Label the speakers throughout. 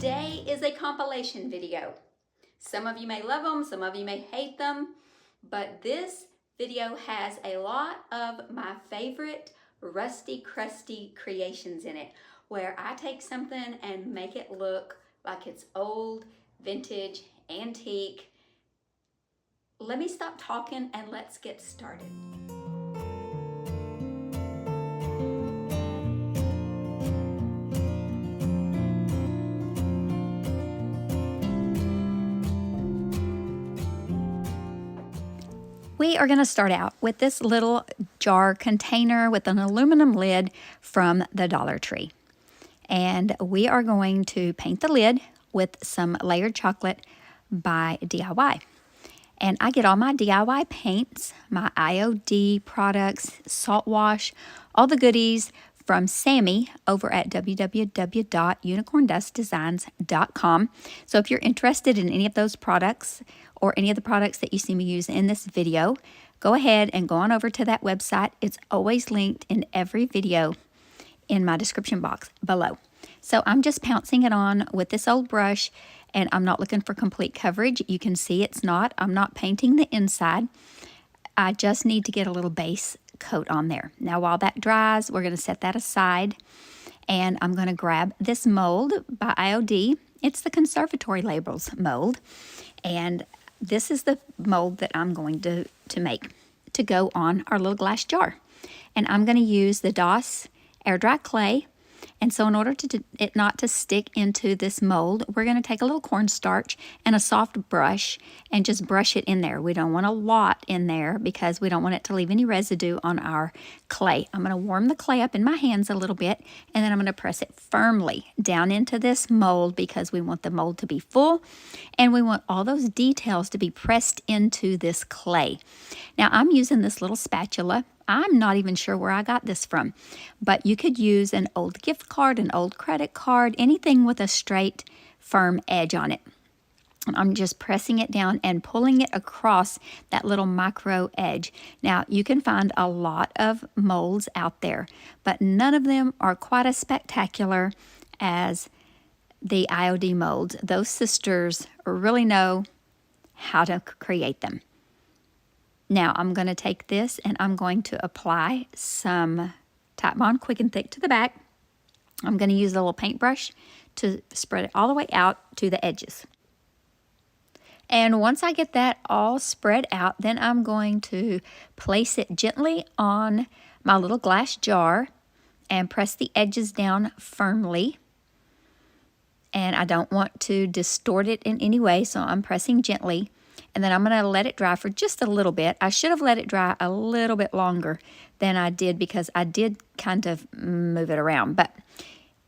Speaker 1: Today is a compilation video. Some of you may love them, some of you may hate them, but this video has a lot of my favorite rusty crusty creations in it, where I take something and make it look like it's old, vintage, antique. Let me stop talking and let's get started. We are going to start out with this little jar container with an aluminum lid from the Dollar Tree. And we are going to paint the lid with some layered chocolate by DIY. And I get all my DIY paints, my IOD products, Saltwash, all the goodies from Sammy over at www.unicorndustdesigns.com. So if you're interested in any of those products or any of the products that you see me use in this video, go ahead and go on over to that website. It's always linked in every video in my description box below. So I'm just pouncing it on with this old brush, and I'm not looking for complete coverage. You can see I'm not painting the inside. I just need to get a little base coat on there. Now while that dries, we're going to set that aside, and I'm going to grab this mold by IOD. It's the Conservatory Labels mold, and this is the mold that I'm going to make to go on our little glass jar. And I'm going to use the DOS air dry clay. And so in order to it not to stick into this mold, we're going to take a little cornstarch and a soft brush and just brush it in there. We don't want a lot in there because we don't want it to leave any residue on our clay. I'm going to warm the clay up in my hands a little bit, and then I'm going to press it firmly down into this mold because we want the mold to be full and we want all those details to be pressed into this clay. Now I'm using this little spatula. I'm not even sure where I got this from, but you could use an old gift card, an old credit card, anything with a straight, firm edge on it. I'm just pressing it down and pulling it across that little micro edge. Now, you can find a lot of molds out there, but none of them are quite as spectacular as the IOD molds. Those sisters really know how to create them. Now I'm going to take this and I'm going to apply some Tite Bond Quick and Thick to the back. I'm going to use a little paintbrush to spread it all the way out to the edges. And once I get that all spread out, then I'm going to place it gently on my little glass jar and press the edges down firmly. And I don't want to distort it in any way, so I'm pressing gently. And then I'm going to let it dry for just a little bit. I should have let it dry a little bit longer than I did because I did kind of move it around. But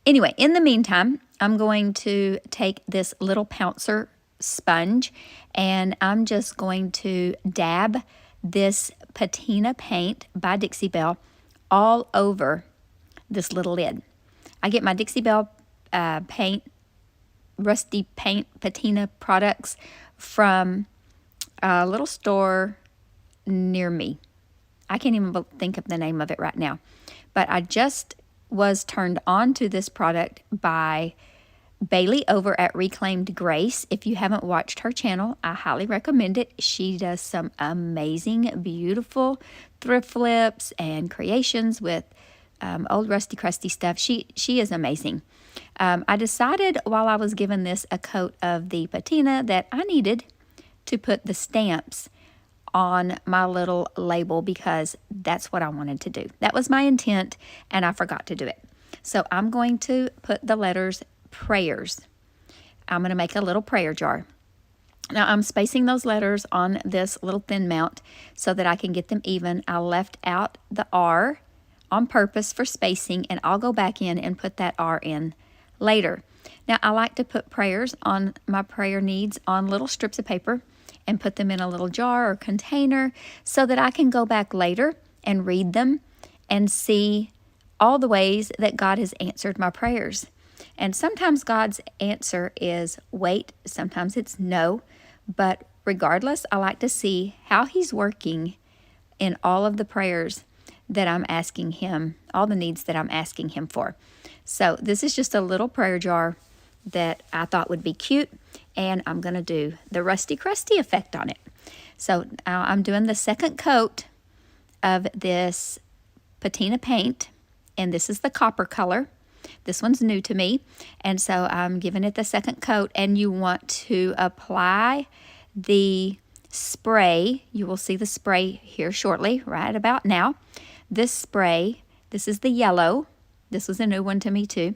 Speaker 1: anyway, in the meantime, I'm going to take this little pouncer sponge and I'm just going to dab this patina paint by Dixie Belle all over this little lid. I get my Dixie Belle rusty paint patina products from a little store near me. I can't even think of the name of it right now. But I just was turned on to this product by Bailey over at Reclaimed Grace. If you haven't watched her channel, I highly recommend it. She does some amazing, beautiful thrift flips and creations with old rusty crusty stuff. She is amazing. I decided while I was giving this a coat of the patina that I needed to put the stamps on my little label because that's what I wanted to do. That was my intent, and I forgot to do it. So I'm going to put the letters prayers. I'm going to make a little prayer jar. Now I'm spacing those letters on this little thin mount so that I can get them even. I left out the R on purpose for spacing, and I'll go back in and put that R in later. Now I like to put prayers on my prayer needs on little strips of paper and put them in a little jar or container so that I can go back later and read them and see all the ways that God has answered my prayers. And sometimes God's answer is wait, sometimes it's no, but regardless, I like to see how He's working in all of the prayers that I'm asking Him, all the needs that I'm asking Him for. So this is just a little prayer jar that I thought would be cute, and I'm going to do the Rusty Crusty effect on it. So I'm doing the second coat of this patina paint, and this is the copper color. This one's new to me, and so I'm giving it the second coat, and you want to apply the spray. You will see the spray here shortly, right about now. This spray, this is the yellow. This was a new one to me too.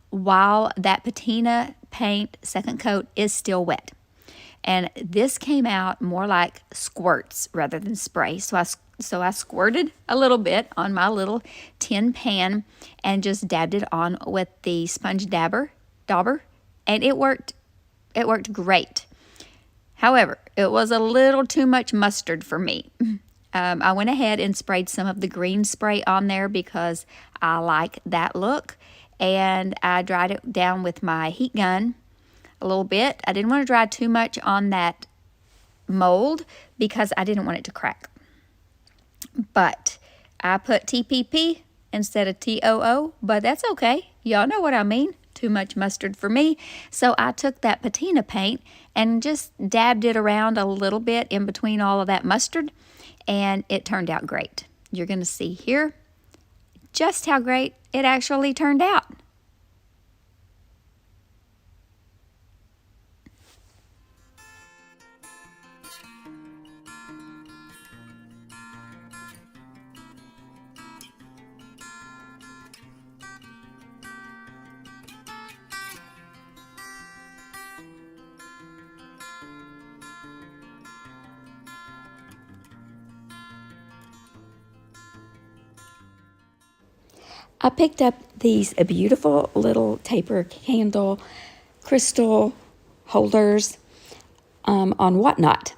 Speaker 1: While that patina paint second coat is still wet. And this came out more like squirts rather than spray. So I squirted a little bit on my little tin pan and just dabbed it on with the sponge dauber, and it worked. It worked great. However, it was a little too much mustard for me. I went ahead and sprayed some of the green spray on there because I like that look, and I dried it down with my heat gun a little bit. I didn't want to dry too much on that mold because I didn't want it to crack. But I put TPP instead of TOO, but that's okay. Y'all know what I mean. Too much mustard for me. So I took that patina paint and just dabbed it around a little bit in between all of that mustard, and it turned out great. You're going to see here just how great it actually turned out. I picked up these beautiful little taper candle crystal holders on Whatnot.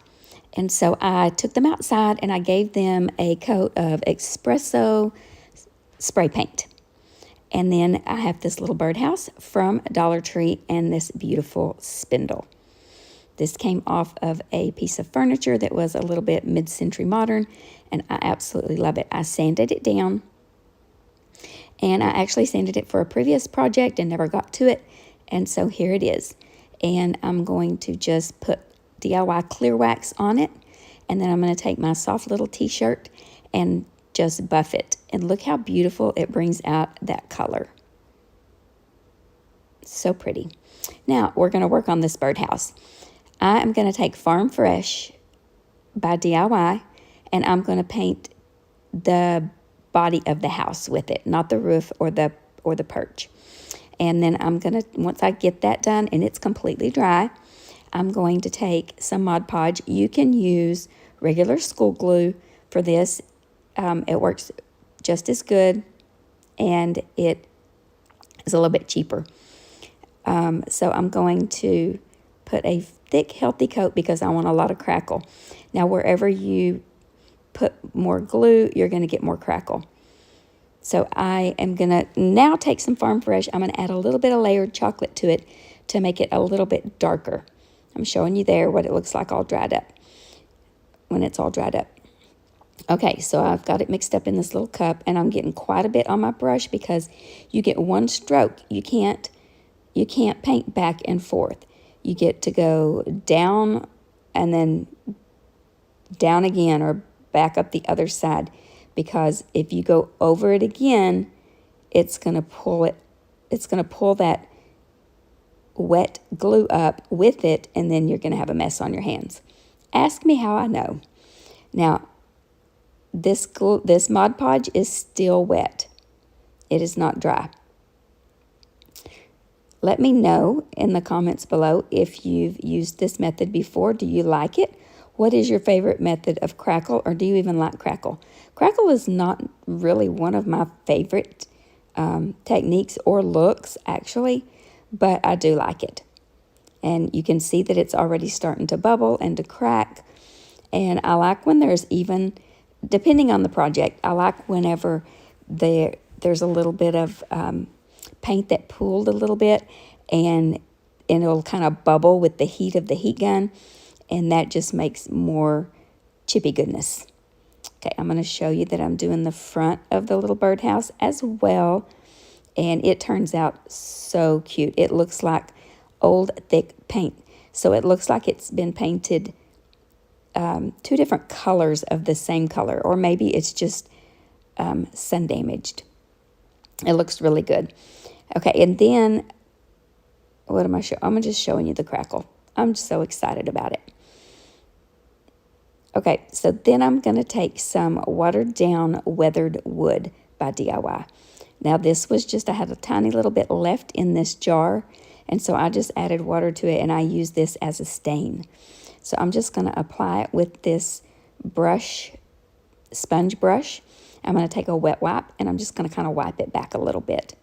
Speaker 1: And so I took them outside and I gave them a coat of espresso spray paint. And then I have this little birdhouse from Dollar Tree and this beautiful spindle. This came off of a piece of furniture that was a little bit mid-century modern, and I absolutely love it. I sanded it down. And I actually sanded it for a previous project and never got to it. And so here it is. And I'm going to just put DIY clear wax on it. And then I'm going to take my soft little t-shirt and just buff it. And look how beautiful it brings out that color. So pretty. Now we're going to work on this birdhouse. I am going to take Farm Fresh by DIY, and I'm going to paint the body of the house with it, not the roof or the perch. And then I'm gonna, once I get that done and it's completely dry, I'm going to take some Mod Podge. You can use regular school glue for this. It works just as good, and it is a little bit cheaper. So I'm going to put a thick, healthy coat because I want a lot of crackle. Now, wherever you put more glue, you're going to get more crackle. So I am going to now take some Farm Fresh. I'm going to add a little bit of layered chocolate to it to make it a little bit darker. I'm showing you there what it looks like all dried up, when it's all dried up. Okay, so I've got it mixed up in this little cup, and I'm getting quite a bit on my brush because you get one stroke. You can't paint back and forth. You get to go down and then down again, or back up the other side, because if you go over it again, it's going to pull that wet glue up with it, and then you're going to have a mess on your hands. Ask me how I know. Now, this Mod Podge is still wet. It is not dry. Let me know in the comments below if you've used this method before. Do you like it? What is your favorite method of crackle, or do you even like crackle? Crackle is not really one of my favorite techniques or looks, actually, but I do like it. And you can see that it's already starting to bubble and to crack. And I like when there's even, depending on the project, I like whenever there's a little bit of paint that pooled a little bit, and it'll kind of bubble with the heat of the heat gun, and that just makes more chippy goodness. Okay, I'm going to show you that I'm doing the front of the little birdhouse as well, and it turns out so cute. It looks like old thick paint. So it looks like it's been painted two different colors of the same color, or maybe it's just sun damaged. It looks really good. Okay, and then what am I showing? I'm just showing you the crackle. I'm so excited about it. Okay, so then I'm going to take some watered down weathered wood by DIY. Now this was just, I had a tiny little bit left in this jar, and so I just added water to it, and I use this as a stain. So I'm just going to apply it with this brush, sponge brush. I'm going to take a wet wipe, and I'm just going to kind of wipe it back a little bit.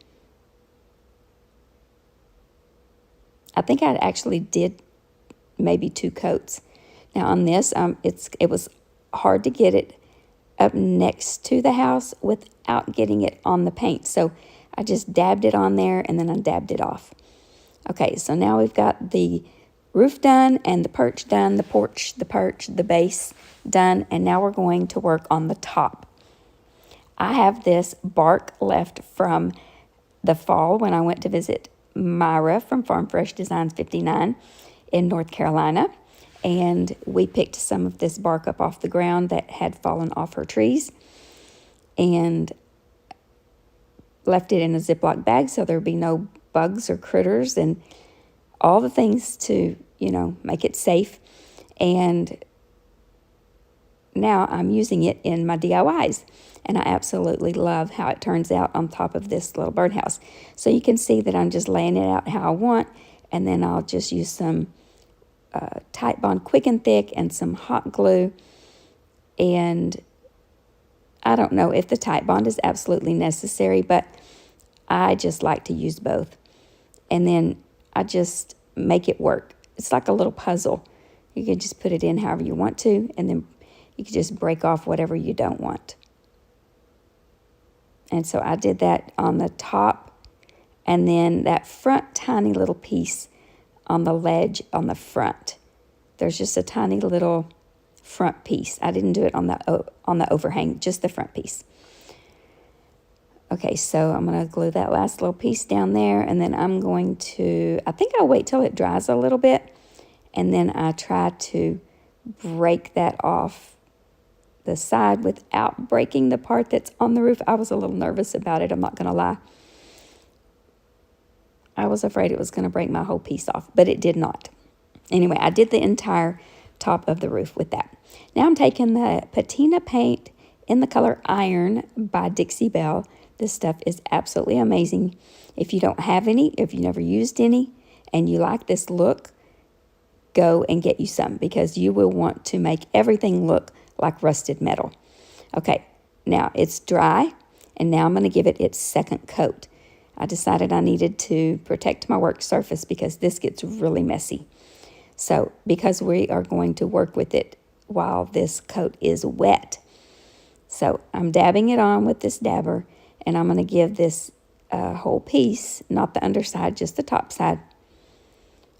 Speaker 1: I think I actually did maybe 2 coats. Now on this, it was hard to get it up next to the house without getting it on the paint. So I just dabbed it on there, and then I dabbed it off. Okay, so now we've got the roof done, and the perch done, the porch, the perch, the base done, and now we're going to work on the top. I have this bark left from the fall when I went to visit Myra from Farm Fresh Designs 59 in North Carolina, and we picked some of this bark up off the ground that had fallen off her trees and left it in a Ziploc bag so there'd be no bugs or critters and all the things to, make it safe. And now I'm using it in my DIYs, and I absolutely love how it turns out on top of this little birdhouse. So you can see that I'm just laying it out how I want, and then I'll just use some Titebond Quick and Thick and some hot glue. And I don't know if the Titebond is absolutely necessary, but I just like to use both. And then I just make it work. It's like a little puzzle. You can just put it in however you want to, and then you can just break off whatever you don't want. And so I did that on the top, and then that front tiny little piece on the ledge on the front. There's just a tiny little front piece. I didn't do it on the overhang, just the front piece. Okay, so I'm going to glue that last little piece down there, and then I'm going to, I think I'll wait till it dries a little bit, and then I try to break that off the side without breaking the part that's on the roof. I was a little nervous about it, I'm not going to lie. I was afraid it was going to break my whole piece off, but it did not. Anyway, I did the entire top of the roof with that. Now I'm taking the patina paint in the color Iron by Dixie Belle. This stuff is absolutely amazing. If you don't have any, if you never used any, and you like this look, go and get you some, because you will want to make everything look like rusted metal. Okay, now it's dry, and now I'm going to give it its second coat. I decided I needed to protect my work surface because this gets really messy. So because we are going to work with it while this coat is wet. So I'm dabbing it on with this dabber, and I'm going to give this whole piece, not the underside, just the top side,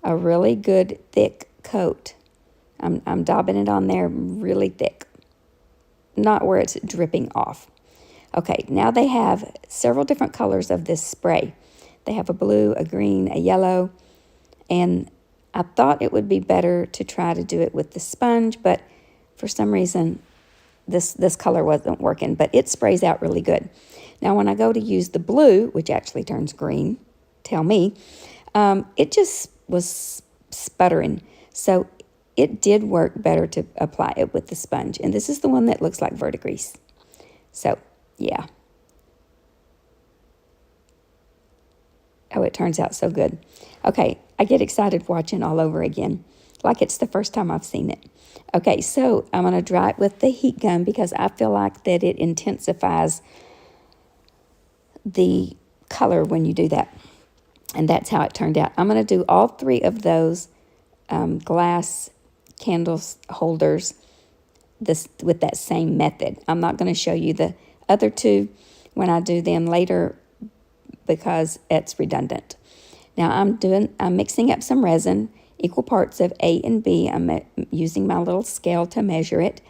Speaker 1: a really good thick coat. I'm daubing it on there really thick, not where it's dripping off. Okay, now they have several different colors of this spray. They have a blue, a green, a yellow, and I thought it would be better to try to do it with the sponge, but for some reason this color wasn't working, but it sprays out really good. Now when I go to use the blue, which actually turns green, tell me, it just was sputtering. So it did work better to apply it with the sponge, and this is the one that looks like verdigris. So yeah. Oh, it turns out so good. Okay, I get excited watching all over again, like it's the first time I've seen it. Okay, so I'm going to dry it with the heat gun because I feel like that it intensifies the color when you do that. And that's how it turned out. I'm going to do all 3 of those glass candle holders with that same method. I'm not going to show you the other 2 when I do them later because it's redundant. Now I'm mixing up some resin, equal parts of A and B. I'm using my little scale to measure it,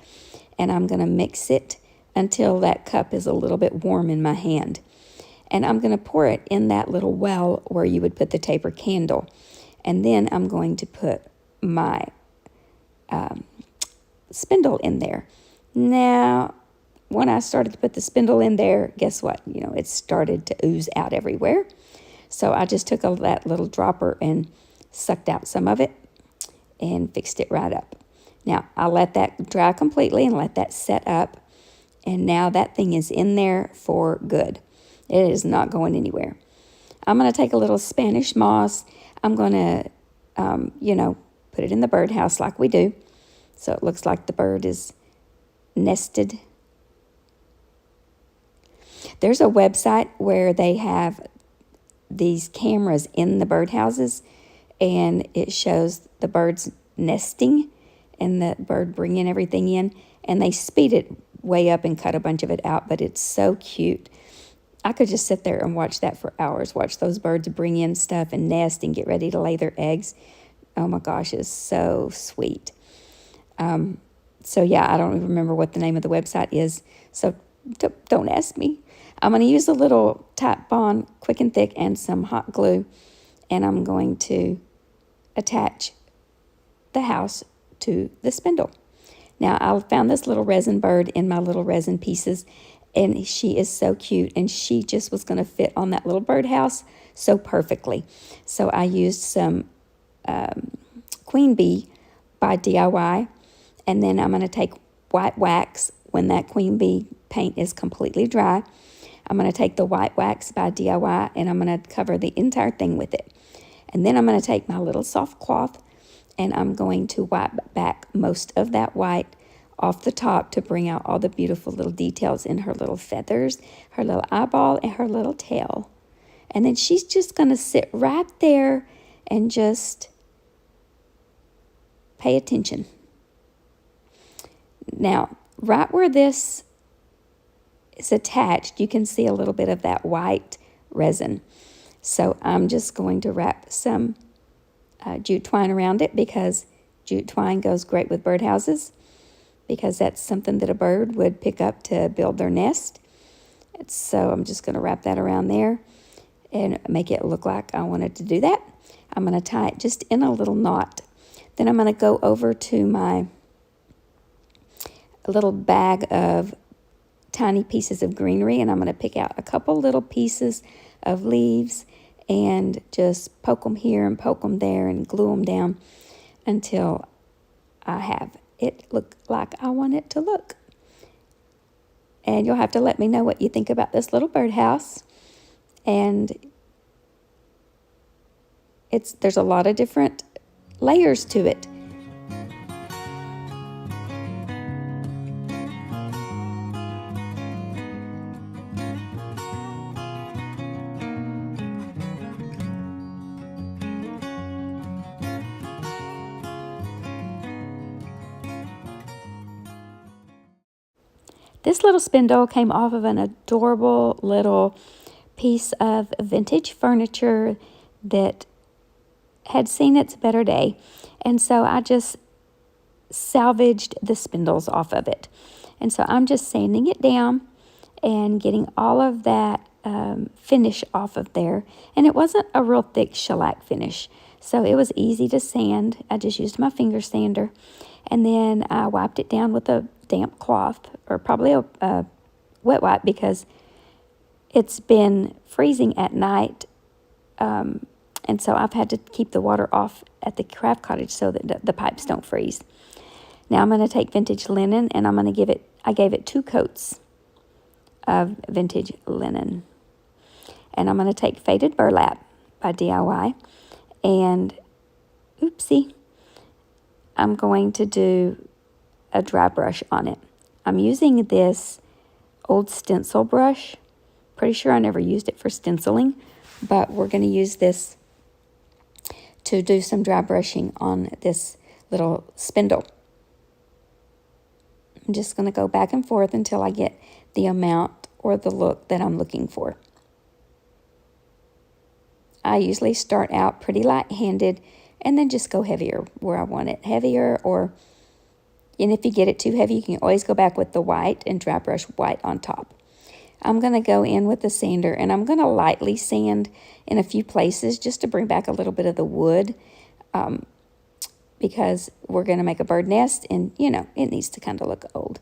Speaker 1: and I'm going to mix it until that cup is a little bit warm in my hand.
Speaker 2: And I'm going to pour it in that little well where you would put the taper candle. And then I'm going to put my spindle in there. Now, when I started to put the spindle in there, guess what? You know, it started to ooze out everywhere. So I just took that little dropper and sucked out some of it and fixed it right up. Now, I let that dry completely and let that set up. And now that thing is in there for good. It is not going anywhere. I'm going to take a little Spanish moss. I'm going to, put it in the birdhouse like we do. So it looks like the bird is nested. There's a website where they have these cameras in the birdhouses, and it shows the birds nesting and the bird bringing everything in, and they speed it way up and cut a bunch of it out, but it's so cute. I could just sit there and watch that for hours, watch those birds bring in stuff and nest and get ready to lay their eggs. Oh my gosh, it's so sweet. So yeah, I don't even remember what the name of the website is, so don't ask me. I'm going to use a little Tite Bond Quick and Thick and some hot glue, and I'm going to attach the house to the spindle. Now, I found this little resin bird in my little resin pieces, and she is so cute, and she just was going to fit on that little birdhouse so perfectly. So I used some Queen Bee by DIY, and then I'm going to take white wax when that Queen Bee paint is completely dry. I'm going to take the white wax by DIY, and I'm going to cover the entire thing with it. And then I'm going to take my little soft cloth, and I'm going to wipe back most of that white off the top to bring out all the beautiful little details in her little feathers, her little eyeball, and her little tail. And then she's just going to sit right there and just pay attention. Now, right where this is attached, you can see a little bit of that white resin. So I'm just going to wrap some jute twine around it, because jute twine goes great with birdhouses, because that's something that a bird would pick up to build their nest. So I'm just going to wrap that around there and make it look like I wanted to do that. I'm going to tie it just in a little knot. Then I'm going to go over to my little bag of tiny pieces of greenery, and I'm going to pick out a couple little pieces of leaves and just poke them here and poke them there and glue them down until I have it look like I want it to look. And you'll have to let me know what you think about this little birdhouse. And there's a lot of different layers to it. This little spindle came off of an adorable little piece of vintage furniture that had seen its better day. And so I just salvaged the spindles off of it. And so I'm just sanding it down and getting all of that finish off of there. And it wasn't a real thick shellac finish, so it was easy to sand. I just used my finger sander. And then I wiped it down with a damp cloth, or probably a wet wipe, because it's been freezing at night. And so I've had to keep the water off at the craft cottage so that the pipes don't freeze. Now I'm going to take vintage linen, and I'm going to I gave it 2 coats of vintage linen. And I'm going to take faded burlap by DIY, and oopsie, I'm going to do a dry brush on it. I'm using this old stencil brush. Pretty sure I never used it for stenciling, but we're going to use this to do some dry brushing on this little spindle. I'm just going to go back and forth until I get the amount or the look that I'm looking for. I usually start out pretty light-handed and then just go heavier where I want it heavier, and if you get it too heavy, you can always go back with the white and dry brush white on top. I'm going to go in with the sander, and I'm going to lightly sand in a few places just to bring back a little bit of the wood, because we're going to make a bird nest, and, you know, it needs to kind of look old.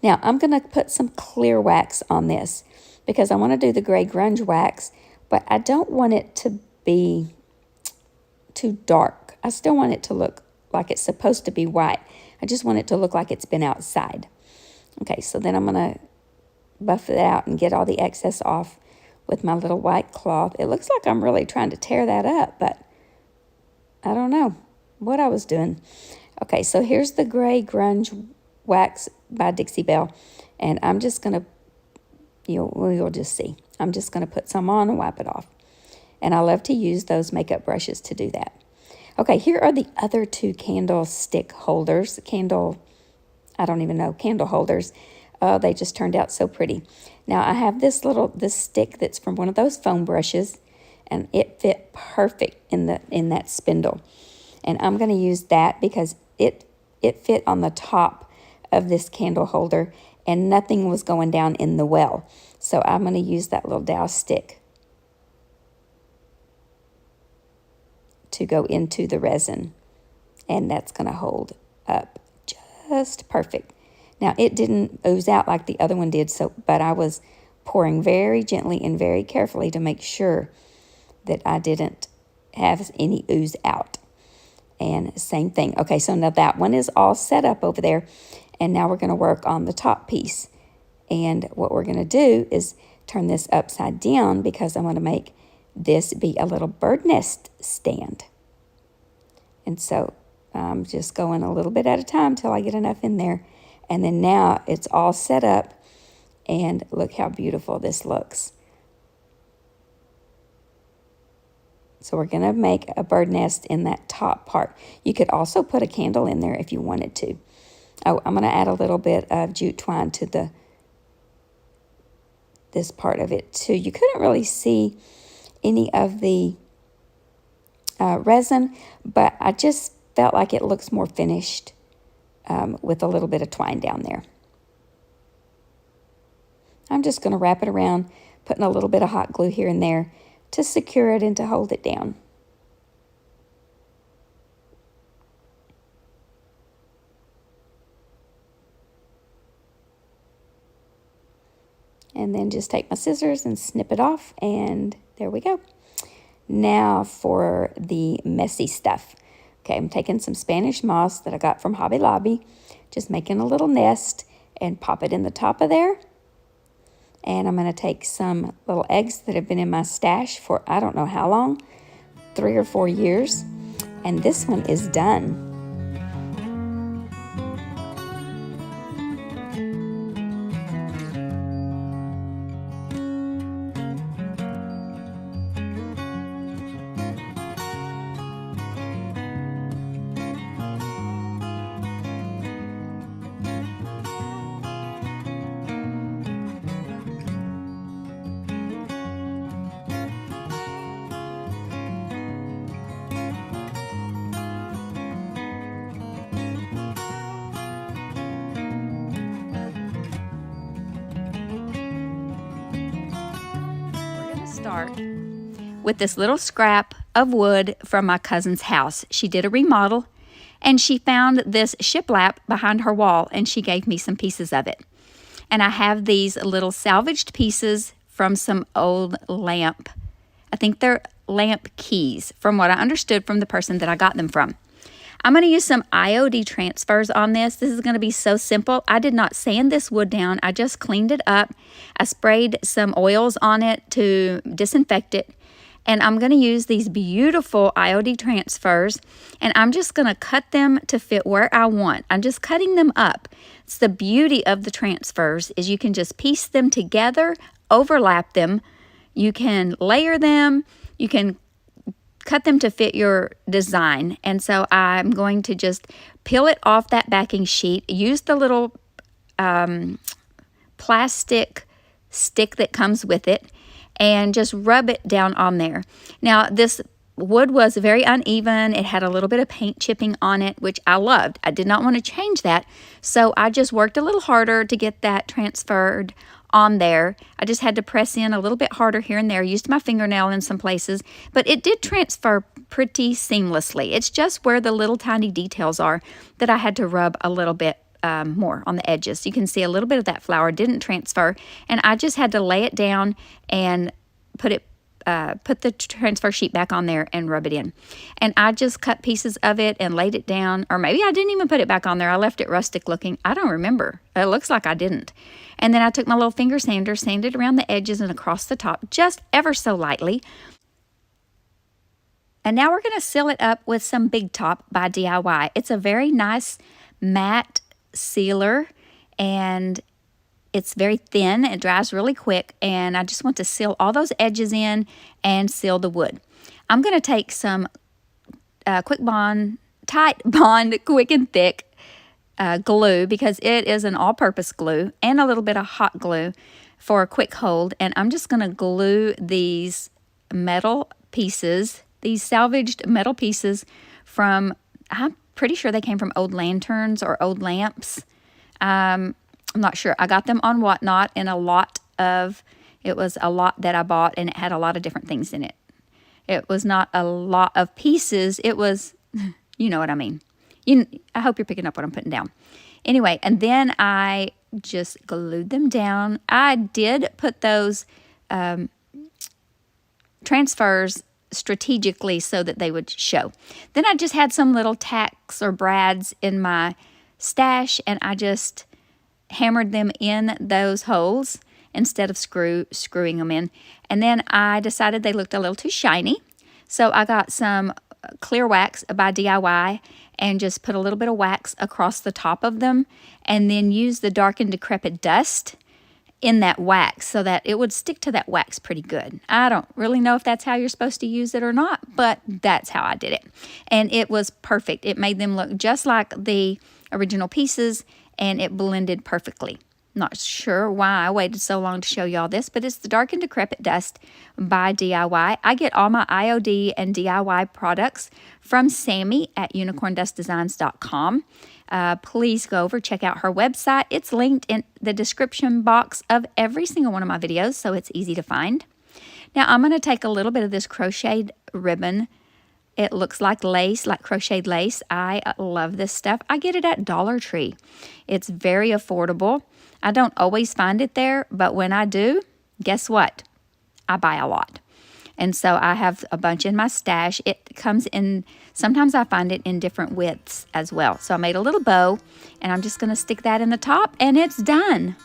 Speaker 2: Now, I'm going to put some clear wax on this because I want to do the gray grunge wax, but I don't want it to be too dark. I still want it to look like it's supposed to be white. I just want it to look like it's been outside. Okay, so then I'm going to buff it out and get all the excess off with my little white cloth. It looks like I'm really trying to tear that up, but I don't know what I was doing. Okay, so here's the gray grunge wax by Dixie Belle, and I'm just going to, you'll just see. I'm just going to put some on and wipe it off. And I love to use those makeup brushes to do that. Okay, here are the other two candlestick holders. Candle holders. They just turned out so pretty. Now I have this stick that's from one of those foam brushes, and it fit perfect in that spindle. And I'm going to use that because it fit on the top of this candle holder, and nothing was going down in the well. So I'm going to use that little dowel stick to go into the resin, and that's going to hold up just perfect. Now, it didn't ooze out like the other one did, but I was pouring very gently and very carefully to make sure that I didn't have any ooze out. And same thing. Okay, so now that one is all set up over there, and now we're going to work on the top piece. And what we're going to do is turn this upside down because I want to make this be a little bird nest stand. And so I'm just going a little bit at a time till I get enough in there. And then now it's all set up, and look how beautiful this looks. So we're going to make a bird nest in that top part. You could also put a candle in there if you wanted to. Oh, I'm going to add a little bit of jute twine to this part of it too. You couldn't really see any of the resin, but I just felt like it looks more finished with a little bit of twine down there. I'm just going to wrap it around, putting a little bit of hot glue here and there to secure it and to hold it down. And then just take my scissors and snip it off, and there we go. Now for the messy stuff. Okay, I'm taking some Spanish moss that I got from Hobby Lobby, just making a little nest and pop it in the top of there. And I'm going to take some little eggs that have been in my stash for I don't know how long, 3 or 4 years. And this one is done.
Speaker 1: Start with this little scrap of wood from my cousin's house. She did a remodel, and she found this shiplap behind her wall, and she gave me some pieces of it. And I have these little salvaged pieces from some old lamp. I think they're lamp keys, from what I understood from the person that I got them from. I'm going to use some IOD transfers on this. This is going to be so simple. I did not sand this wood down. I just cleaned it up. I sprayed some oils on it to disinfect it. And I'm going to use these beautiful IOD transfers, and I'm just going to cut them to fit where I want. I'm just cutting them up. It's the beauty of the transfers is you can just piece them together, overlap them. You can layer them. You can cut them to fit your design. And so I'm going to just peel it off that backing sheet, use the little plastic stick that comes with it, and just rub it down on there. Now, this wood was very uneven. It had a little bit of paint chipping on it, which I loved. I did not want to change that, so I just worked a little harder to get that transferred on there. I just had to press in a little bit harder here and there. Used my fingernail in some places, but it did transfer pretty seamlessly. It's just where the little tiny details are that I had to rub a little bit more on the edges. You can see a little bit of that flower didn't transfer, and I just had to lay it down and put the transfer sheet back on there and rub it in. And I just cut pieces of it and laid it down, or maybe I didn't even put it back on there. I left it rustic looking. I don't remember. It looks like I didn't. And then I took my little finger sander, sanded around the edges and across the top, just ever so lightly. And now we're going to seal it up with some Big Top by DIY. It's a very nice matte sealer, and it's very thin. It dries really quick, and I just want to seal all those edges in and seal the wood. I'm going to take some Tight Bond Quick and Thick glue, because it is an all-purpose glue, and a little bit of hot glue for a quick hold. And I'm just going to glue these metal pieces, these salvaged metal pieces from, I'm pretty sure they came from old lanterns or old lamps. I'm not sure. I got them on Whatnot in it was a lot that I bought, and it had a lot of different things in it. It was not a lot of pieces. It was, you know what I mean. I hope you're picking up what I'm putting down. Anyway, and then I just glued them down. I did put those transfers strategically so that they would show. Then I just had some little tacks or brads in my stash, and I just hammered them in those holes instead of screwing them in. And then I decided they looked a little too shiny, so I got some clear wax by DIY and just put a little bit of wax across the top of them, and then use the dark and decrepit dust in that wax so that it would stick to that wax pretty good. I don't really know if that's how you're supposed to use it or not, but that's how I did it. And it was perfect. It made them look just like the original pieces, and it blended perfectly. Not sure why I waited so long to show y'all this, but it's the Dark and Decrepit Dust by DIY. I get all my IOD and DIY products from Sammy at unicorndustdesigns.com. Please go over, check out her website. It's linked in the description box of every single one of my videos, so it's easy to find. Now I'm going to take a little bit of this crocheted ribbon. It looks like lace, like crocheted lace. I love this stuff. I get it at Dollar Tree. It's very affordable. I don't always find it there, but when I do, guess what? I buy a lot. And so I have a bunch in my stash. It comes in, sometimes I find it in different widths as well. So I made a little bow, and I'm just going to stick that in the top, and it's done.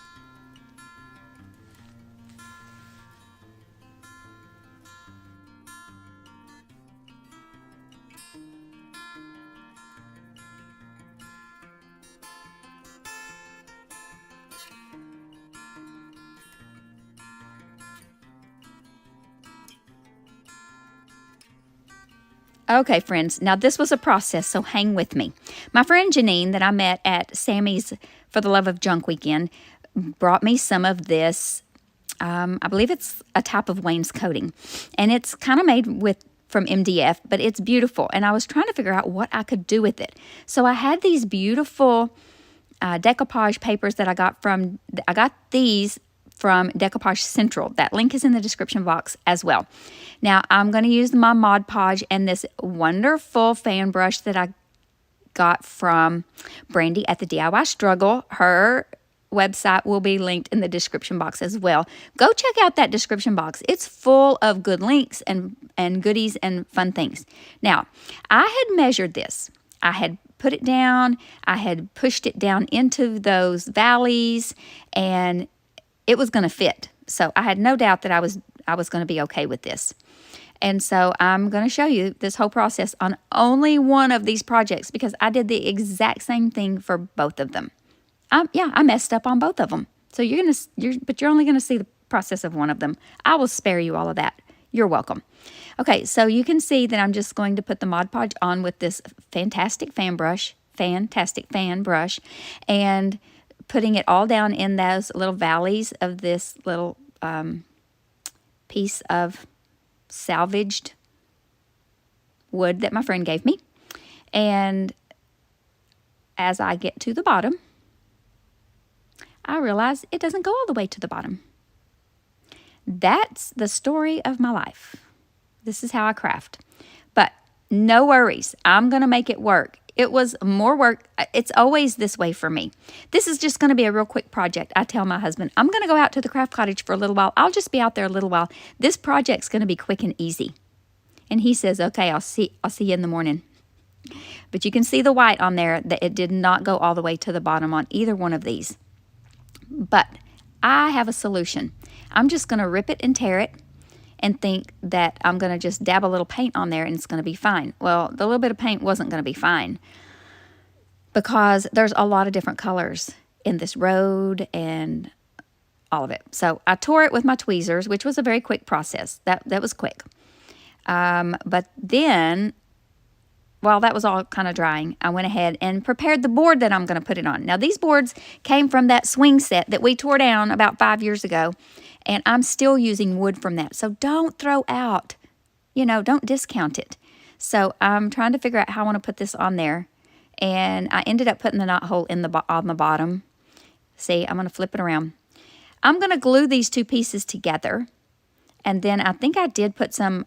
Speaker 1: Okay, friends, now this was a process, so hang with me. My friend Janine that I met at Sammy's For the Love of Junk weekend brought me some of this. I believe it's a type of wainscoting, and it's kind of made from MDF, but it's beautiful, and I was trying to figure out what I could do with it. So I had these beautiful decoupage papers that I got these from Decoupage Central. That link is in the description box as well. Now, I'm going to use my Mod Podge and this wonderful fan brush that I got from Brandy at the DIY Struggle. Her website will be linked in the description box as well. Go check out that description box. It's full of good links and goodies and fun things. Now, I had measured this. I had put it down. I had pushed it down into those valleys, and it was going to fit. So I had no doubt that I was going to be okay with this. And so I'm going to show you this whole process on only one of these projects, because I did the exact same thing for both of them. I messed up on both of them. So you're only going to see the process of one of them. I will spare you all of that. You're welcome. Okay, so you can see that I'm just going to put the Mod Podge on with this fantastic fan brush, and putting it all down in those little valleys of this little piece of salvaged wood that my friend gave me. And as I get to the bottom, I realized it doesn't go all the way to the bottom. That's the story of my life. This is how I craft. But no worries, I'm going to make it work. It was more work. It's always this way for me. This is just going to be a real quick project. I tell my husband, I'm going to go out to the craft cottage for a little while. I'll just be out there a little while. This project's going to be quick and easy. And he says, okay, I'll see you in the morning. But you can see the white on there that it did not go all the way to the bottom on either one of these. But I have a solution. I'm just going to rip it and tear it and think that I'm going to just dab a little paint on there and it's going to be fine. Well, the little bit of paint wasn't going to be fine because there's a lot of different colors in this road and all of it. So I tore it with my tweezers, which was a very quick process. That was quick. But then, while that was all kind of drying, I went ahead and prepared the board that I'm going to put it on. Now, these boards came from that swing set that we tore down about 5 years ago, and I'm still using wood from that. So don't throw out, don't discount it. So I'm trying to figure out how I want to put this on there, and I ended up putting the knot hole on the bottom. See, I'm going to flip it around. I'm going to glue these two pieces together, and then I think I did put some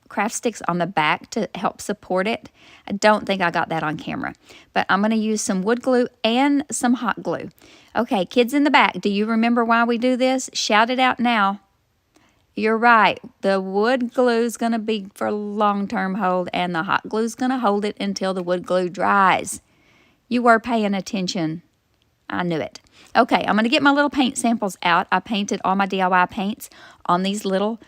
Speaker 1: craft sticks on the back to help support it. I don't think I got that on camera, but I'm going to use some wood glue and some hot glue. Okay, kids in the back, do you remember why we do this? Shout it out now. You're right. The wood glue is going to be for long-term hold, and the hot glue is going to hold it until the wood glue dries. You were paying attention. I knew it. Okay, I'm going to get my little paint samples out. I painted all my DIY paints on these little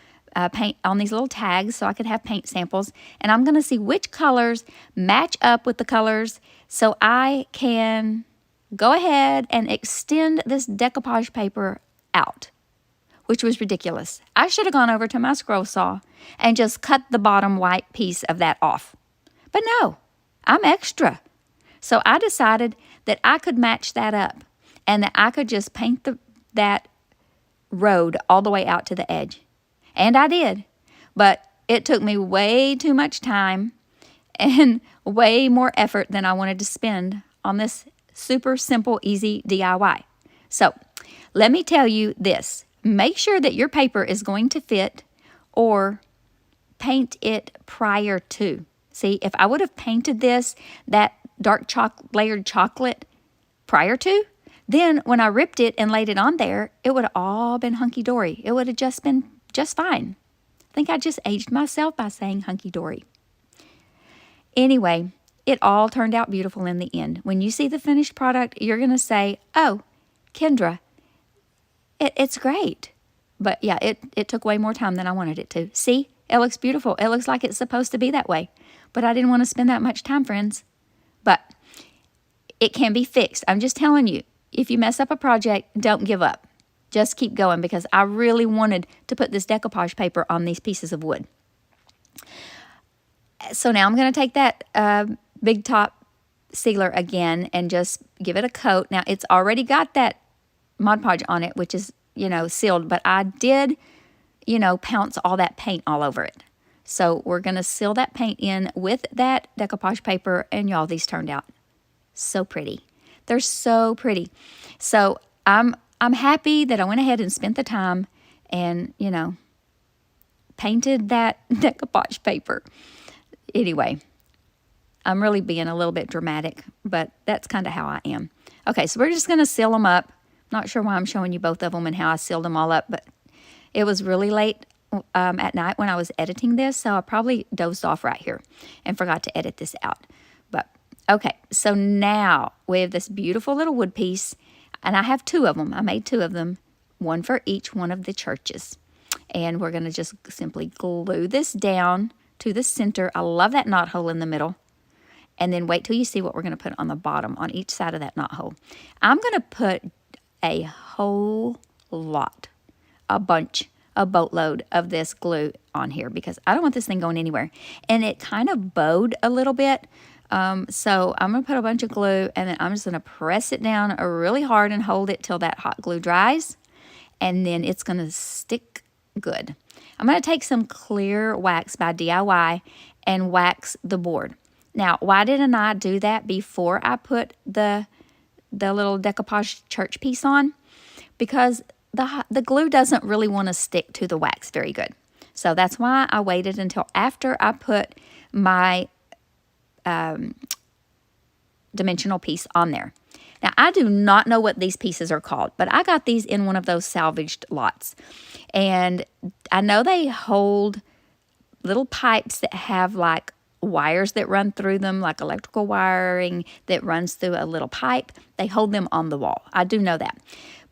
Speaker 1: tags so I could have paint samples, and I'm going to see which colors match up with the colors so I can go ahead and extend this decoupage paper out, which was ridiculous. I should have gone over to my scroll saw and just cut the bottom white piece of that off. But no, I'm extra. So I decided that I could match that up and that I could just paint that road all the way out to the edge. And I did, but it took me way too much time and way more effort than I wanted to spend on this super simple, easy DIY. So let me tell you this. Make sure that your paper is going to fit, or paint it prior to. See, if I would have painted that dark layered chocolate prior to, then when I ripped it and laid it on there, it would have all been hunky-dory. It would have just been just fine. I think I just aged myself by saying hunky-dory. Anyway, it all turned out beautiful in the end. When you see the finished product, you're going to say, oh, Kendra, it's great. But yeah, it took way more time than I wanted it to. See, it looks beautiful. It looks like it's supposed to be that way. But I didn't want to spend that much time, friends. But it can be fixed. I'm just telling you, if you mess up a project, don't give up. Just keep going, because I really wanted to put this decoupage paper on these pieces of wood. So now I'm going to take that big top sealer again and just give it a coat. Now it's already got that Mod Podge on it, which is, sealed, but I did, pounce all that paint all over it. So we're going to seal that paint in with that decoupage paper, and y'all, these turned out so pretty. They're so pretty. So I'm happy that I went ahead and spent the time and, painted that decoupage paper. Anyway, I'm really being a little bit dramatic, but that's kind of how I am. Okay, so we're just going to seal them up. Not sure why I'm showing you both of them and how I sealed them all up, but it was really late at night when I was editing this, so I probably dozed off right here and forgot to edit this out. But okay, so now we have this beautiful little wood piece, and I have two of them. I made two of them, one for each one of the churches. And we're going to just simply glue this down to the center. I love that knot hole in the middle. And then wait till you see what we're going to put on the bottom on each side of that knot hole. I'm going to put a whole lot, a boatload of this glue on here because I don't want this thing going anywhere. And it kind of bowed a little bit. So I'm going to put a bunch of glue, and then I'm just going to press it down really hard and hold it till that hot glue dries. And then it's going to stick good. I'm going to take some clear wax by DIY and wax the board. Now, why didn't I do that before I put the the little decoupage church piece on, because the glue doesn't really want to stick to the wax very good. So that's why I waited until after I put my dimensional piece on there. Now, I do not know what these pieces are called, but I got these in one of those salvaged lots. And I know they hold little pipes that have like wires that run through them, like electrical wiring that runs through a little pipe. They hold them on the wall. I do know that.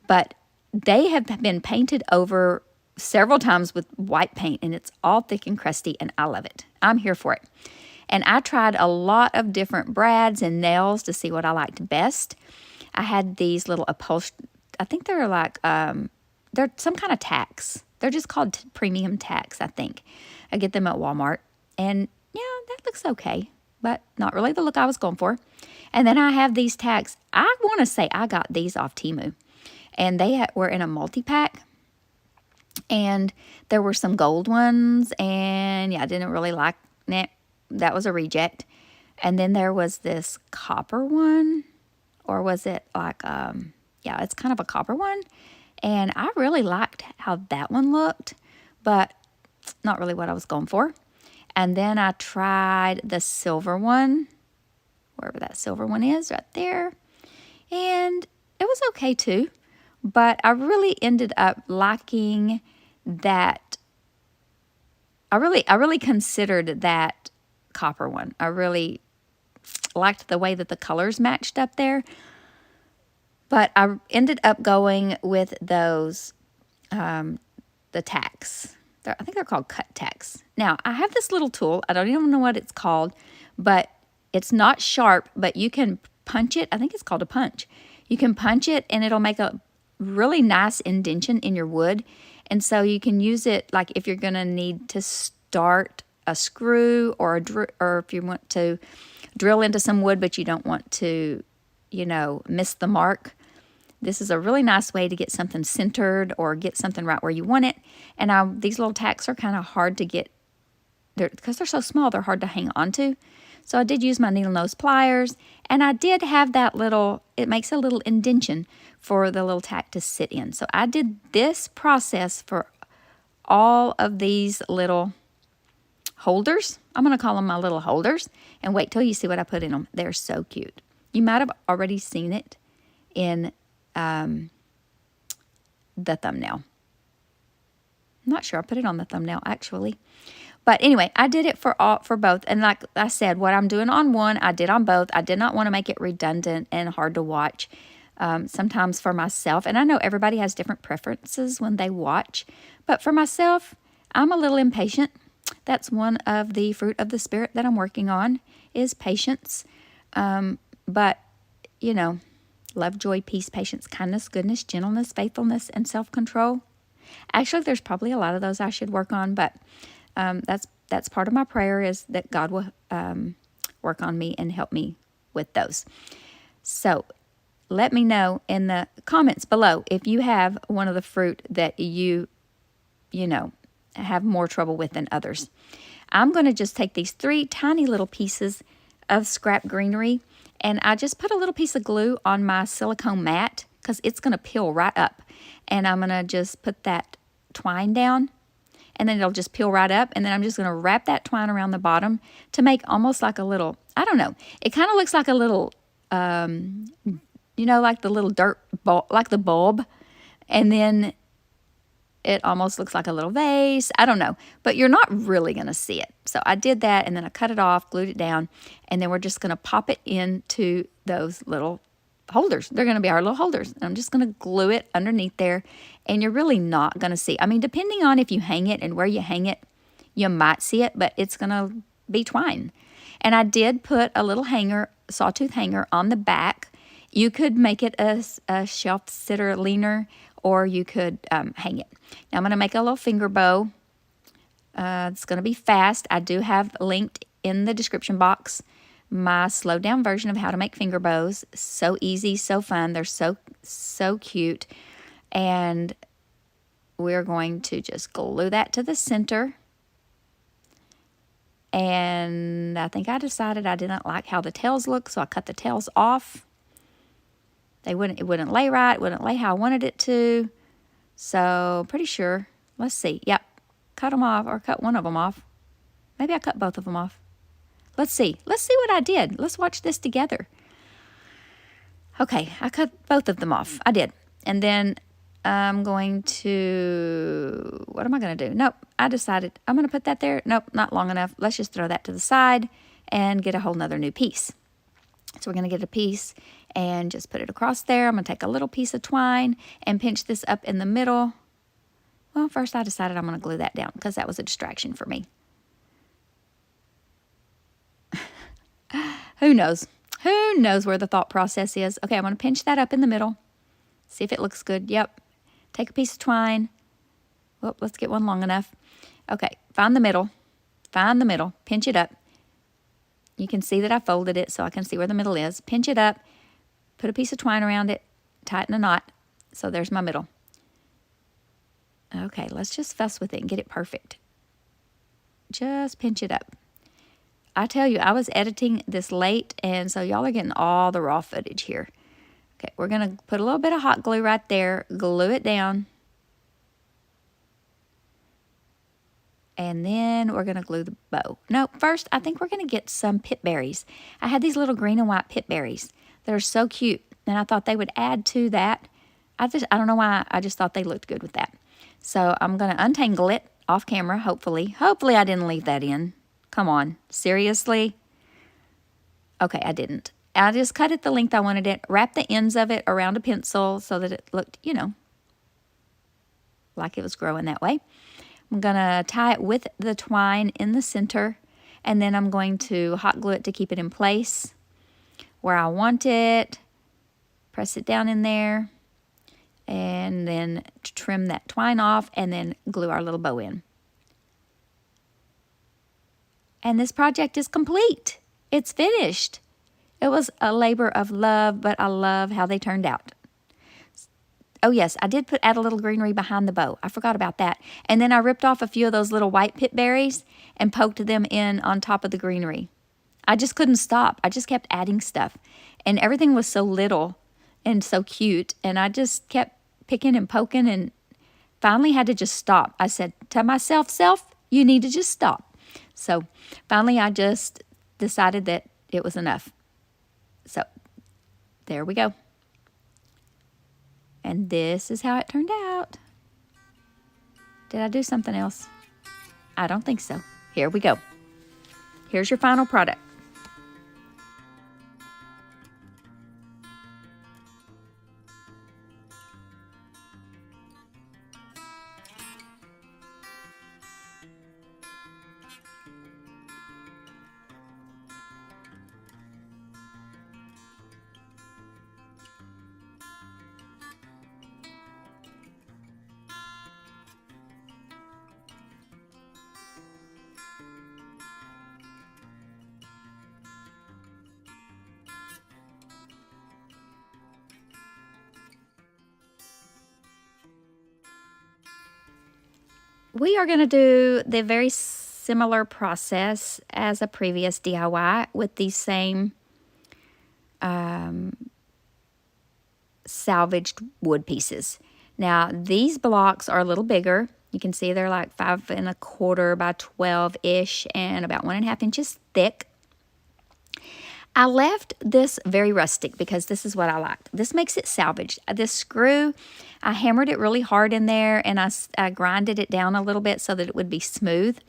Speaker 1: But they have been painted over several times with white paint, and it's all thick and crusty, and I love it. I'm here for it. And I tried a lot of different brads and nails to see what I liked best. I had these little upholstery, I think they're like, they're some kind of tacks. They're just called premium tacks, I think. I get them at Walmart. And yeah, that looks okay, but not really the look I was going for. And then I have these tacks. I want to say I got these off Temu. And they were in a multi-pack. And there were some gold ones. And yeah, I didn't really like it. That was a reject. And then there was this copper one. Or was it like, yeah, it's kind of a copper one. And I really liked how that one looked. But not really what I was going for. And then I tried the silver one. Wherever that silver one is, right there. And it was okay too. But I really ended up liking that. I really considered that copper one. I really liked the way that the colors matched up there. But I ended up going with those, the tacks. I think they're called cut tacks. Now, I have this little tool. I don't even know what it's called, but it's not sharp, but you can punch it. I think it's called a punch. You can punch it, and it'll make a really nice indentation in your wood. And so you can use it like if you're going to need to start a screw or or if you want to drill into some wood, but you don't want to, you know, miss the mark. This is a really nice way to get something centered or get something right where you want it. And these little tacks are kind of hard to get, because they're so small, they're hard to hang on to. So I did use my needle nose pliers, and I did have that little, it makes a little indentation for the little tack to sit in. So I did this process for all of these little holders. I'm going to call them my little holders, and wait till you see what I put in them. They're so cute. You might have already seen it in the thumbnail. I'm not sure I put it on the thumbnail actually. But anyway, I did it for both. And like I said, what I'm doing on one, I did on both. I did not want to make it redundant and hard to watch. Sometimes for myself, and I know everybody has different preferences when they watch, but for myself, I'm a little impatient. That's one of the fruit of the spirit that I'm working on, is patience. But, you know, love, joy, peace, patience, kindness, goodness, gentleness, faithfulness, and self-control. Actually, there's probably a lot of those I should work on, but that's part of my prayer, is that God will work on me and help me with those. So let me know in the comments below if you have one of the fruit that you know, have more trouble with than others. I'm going to just take these 3 tiny little pieces of scrap greenery, and I just put a little piece of glue on my silicone mat because it's going to peel right up. And I'm going to just put that twine down, and then it'll just peel right up. And then I'm just going to wrap that twine around the bottom to make almost like a little, I don't know, it kind of looks like a little, you know, like the little dirt bulb, like the bulb. And then it almost looks like a little vase. I don't know, but you're not really going to see it. So I did that, and then I cut it off, glued it down, and then we're just going to pop it into those little holders. They're going to be our little holders. And I'm just going to glue it underneath there, and you're really not going to see. I mean, depending on if you hang it and where you hang it, you might see it, but it's going to be twine. And I did put a little hanger, sawtooth hanger on the back. You could make it a shelf sitter leaner, or you could hang it. Now I'm going to make a little finger bow. It's going to be fast. I do have linked in the description box my slowed down version of how to make finger bows. So easy, so fun. They're so cute. And we're going to just glue that to the center. And I think I decided I didn't like how the tails look, so I cut the tails off. It wouldn't lay right, it wouldn't lay how I wanted it to. So pretty sure, let's see, yep, cut them off or cut one of them off. Maybe I cut both of them off. Let's see what I did. Let's watch this together. Okay, I cut both of them off. I did. And then I'm going to, what am I going to do? Nope, I decided I'm going to put that there. Nope, not long enough. Let's just throw that to the side and get a whole nother new piece. So we're going to get a piece and just put it across there. I'm going to take a little piece of twine and pinch this up in the middle. Well, first I decided I'm going to glue that down because that was a distraction for me. Who knows? Who knows where the thought process is? Okay, I'm going to pinch that up in the middle. See if it looks good. Yep. Take a piece of twine. Well, let's get one long enough. Okay, find the middle. Find the middle. Pinch it up. You can see that I folded it so I can see where the middle is. Pinch it up. Put a piece of twine around it. Tighten a knot. So there's my middle. Okay, let's just fuss with it and get it perfect. Just pinch it up. I tell you, I was editing this late, and so y'all are getting all the raw footage here. Okay, we're going to put a little bit of hot glue right there, glue it down. And then we're going to glue the bow. No, first, I think we're going to get some pip berries. I had these little green and white pip berries that are so cute, and I thought they would add to that. I don't know why, I just thought they looked good with that. So I'm going to untangle it off camera, hopefully. Hopefully I didn't leave that in. Come on, seriously? Okay, I didn't. I just cut it the length I wanted it, wrapped the ends of it around a pencil so that it looked, you know, like it was growing that way. I'm going to tie it with the twine in the center, and then I'm going to hot glue it to keep it in place where I want it. Press it down in there, and then trim that twine off, and then glue our little bow in. And this project is complete. It's finished. It was a labor of love, but I love how they turned out. Oh yes, I did add a little greenery behind the bow. I forgot about that. And then I ripped off a few of those little white pip berries and poked them in on top of the greenery. I just couldn't stop. I just kept adding stuff. And everything was so little and so cute. And I just kept picking and poking and finally had to just stop. I said to myself, self, you need to just stop. So finally I just decided that it was enough. So there we go. And this is how it turned out. Did I do something else? I don't think so. Here we go. Here's your final product. We are going to do the very similar process as a previous DIY with these same salvaged wood pieces. Now, these blocks are a little bigger. You can see they're like 5 1/4 by 12-ish and about 1.5 inches thick. I left this very rustic because this is what I liked. This makes it salvaged. This screw, I hammered it really hard in there, and I grinded it down a little bit so that it would be smooth.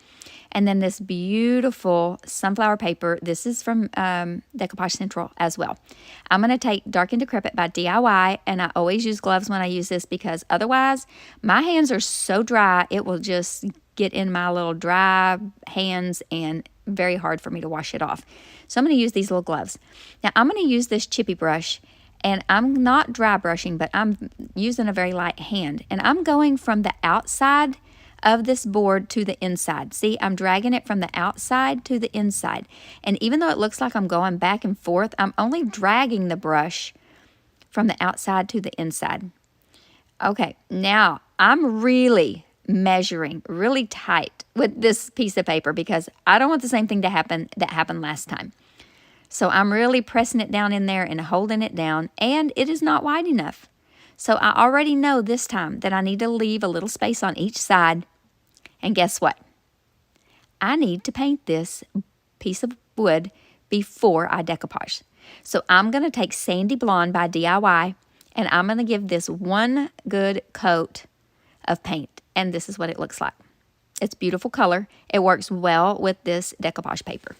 Speaker 1: And then this beautiful sunflower paper, this is from Decoupage Central as well. I'm going to take Dark and Decrepit by DIY, and I always use gloves when I use this because otherwise my hands are so dry, it will just get in my little dry hands and very hard for me to wash it off. So I'm going to use these little gloves. Now I'm going to use this chippy brush, and I'm not dry brushing, but I'm using a very light hand. And I'm going from the outside of this board to the inside. See, I'm dragging it from the outside to the inside. And even though it looks like I'm going back and forth, I'm only dragging the brush from the outside to the inside. Okay, now I'm really measuring really tight with this piece of paper because I don't want the same thing to happen that happened last time. So I'm really pressing it down in there and holding it down, and it is not wide enough. So I already know this time that I need to leave a little space on each side. And guess what? I need to paint this piece of wood before I decoupage. So I'm going to take Sandy Blonde by DIY, and I'm going to give this one good coat of paint. And this is what it looks like. It's beautiful color. It works well with this decoupage paper.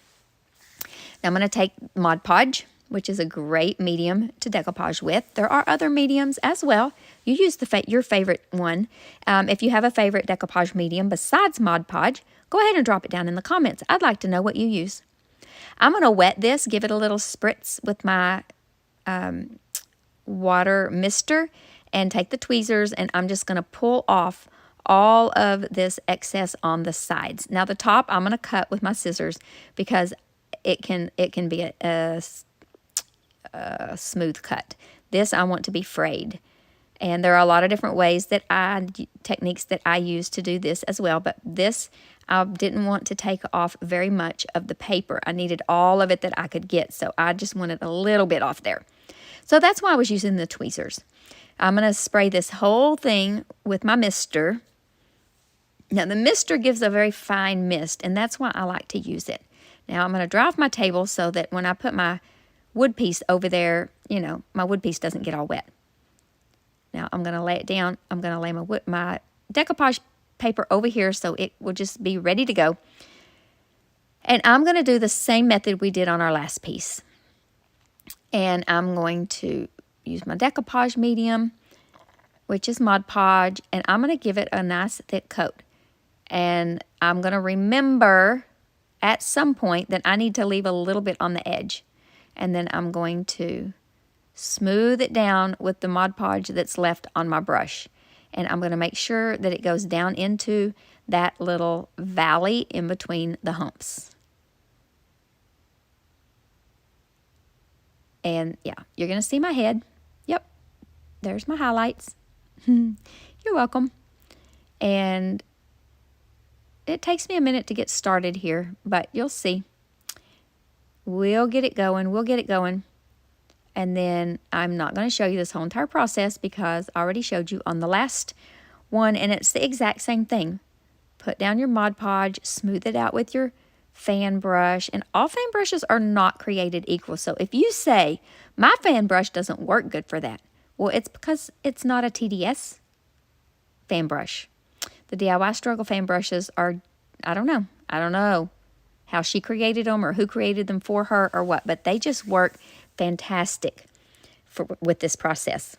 Speaker 1: Now I'm going to take Mod Podge, which is a great medium to decoupage with. There are other mediums as well. You use your favorite one. If you have a favorite decoupage medium besides Mod Podge, go ahead and drop it down in the comments. I'd like to know what you use. I'm going to wet this, give it a little spritz with my water mister, and take the tweezers, and I'm just going to pull off all of this excess on the sides. Now the top I'm going to cut with my scissors because it can be a smooth cut. This I want to be frayed. And there are a lot of different ways that techniques that I use to do this as well. But this, I didn't want to take off very much of the paper. I needed all of it that I could get. So I just wanted a little bit off there. So that's why I was using the tweezers. I'm going to spray this whole thing with my mister. Now the mister gives a very fine mist, and that's why I like to use it. Now I'm going to dry off my table so that when I put my wood piece over there, my wood piece doesn't get all wet. Now I'm going to lay it down. I'm going to lay my decoupage paper over here so it will just be ready to go. And I'm going to do the same method we did on our last piece. And I'm going to use my decoupage medium, which is Mod Podge, and I'm going to give it a nice thick coat. And I'm going to remember at some point that I need to leave a little bit on the edge. And then I'm going to smooth it down with the Mod Podge that's left on my brush. And I'm going to make sure that it goes down into that little valley in between the humps. And yeah, you're going to see my head. Yep, there's my highlights. You're welcome. And it takes me a minute to get started here, but you'll see. We'll get it going. We'll get it going. And then I'm not going to show you this whole entire process because I already showed you on the last one, and it's the exact same thing. Put down your Mod Podge, smooth it out with your fan brush, and all fan brushes are not created equal. So if you say, my fan brush doesn't work good for that, well, it's because it's not a TDS fan brush. The DIY Struggle fan brushes are, I don't know how she created them or who created them for her or what, but they just work fantastic with this process.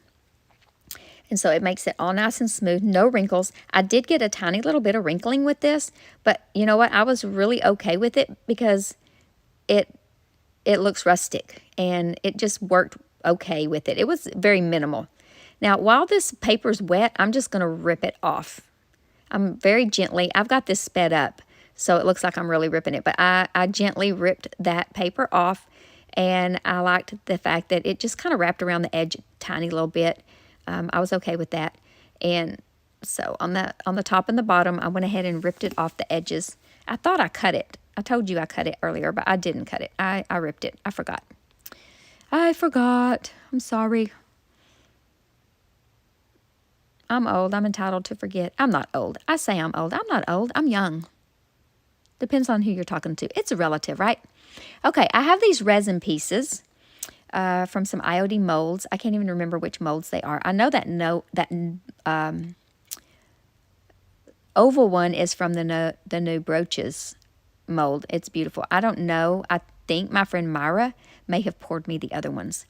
Speaker 1: And so it makes it all nice and smooth, no wrinkles. I did get a tiny little bit of wrinkling with this, but you know what? I was really okay with it because it looks rustic and it just worked okay with it. It was very minimal. Now, while this paper's wet, I'm just going to rip it off. I'm very gently, I've got this sped up, so it looks like I'm really ripping it, but I gently ripped that paper off, and I liked the fact that it just kind of wrapped around the edge a tiny little bit. I was okay with that. And so on the top and the bottom, I went ahead and ripped it off the edges. I thought I cut it. I told you I cut it earlier, but I didn't cut it. I ripped it. I forgot. I'm sorry. I'm old. I'm entitled to forget. I'm not old. I say I'm old. I'm not old. I'm young. Depends on who you're talking to. It's a relative, right? Okay, I have these resin pieces from some IOD molds. I can't even remember which molds they are. I know that oval one is from the new brooches mold. It's beautiful. I don't know. I think my friend Myra may have poured me the other ones.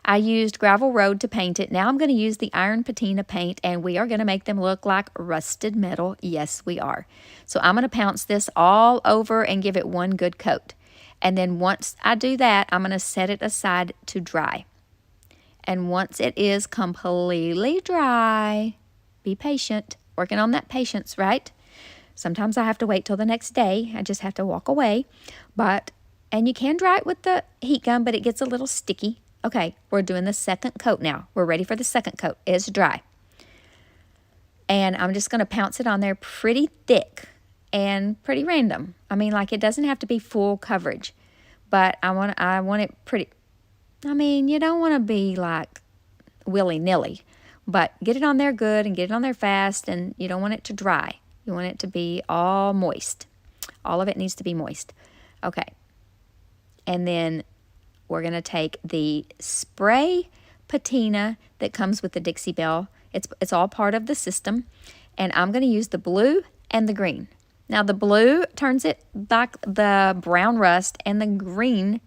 Speaker 1: I used Gravel Road to paint it. Now I'm going to use the Iron Patina paint, and we are going to make them look like rusted metal. Yes, we are. So I'm going to pounce this all over and give it one good coat. And then once I do that, I'm going to set it aside to dry. And once it is completely dry, be patient. Working on that patience, right? Sometimes I have to wait till the next day. I just have to walk away. And you can dry it with the heat gun, but it gets a little sticky. Okay, we're doing the second coat now. We're ready for the second coat. It's dry. And I'm just going to pounce it on there pretty thick and pretty random. I mean, like, it doesn't have to be full coverage. but I want it pretty. I mean, you don't want to be like willy-nilly, but get it on there good and get it on there fast, and you don't want it to dry. You want it to be all moist. All of it needs to be moist. Okay. And then we're going to take the spray patina that comes with the Dixie Belle. It's all part of the system. And I'm going to use the blue and the green. Now the blue turns it like the brown rust, and the green,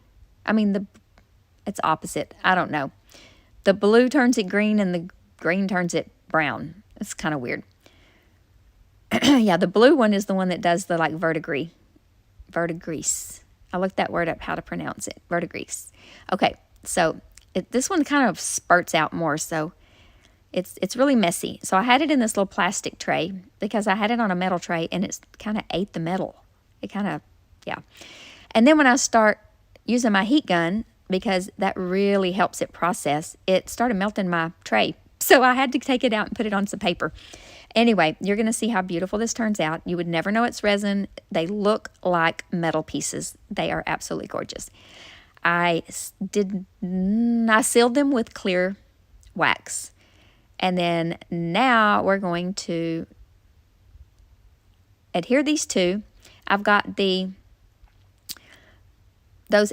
Speaker 1: it's opposite. I don't know. The blue turns it green and the green turns it brown. It's kind of weird. Yeah, the blue one is the one that does the like verdigris. I looked that word up, how to pronounce it. Verdigris. Okay, so this one kind of spurts out more, so it's really messy. So I had it in this little plastic tray because I had it on a metal tray, and it's kind of ate the metal. It kind of, yeah. And then when I start using my heat gun, because that really helps it process, it started melting my tray. So I had to take it out and put it on some paper. Anyway, you're going to see how beautiful this turns out. You would never know it's resin. They look like metal pieces. They are absolutely gorgeous. I sealed them with clear wax. And then now we're going to adhere these two. I've got those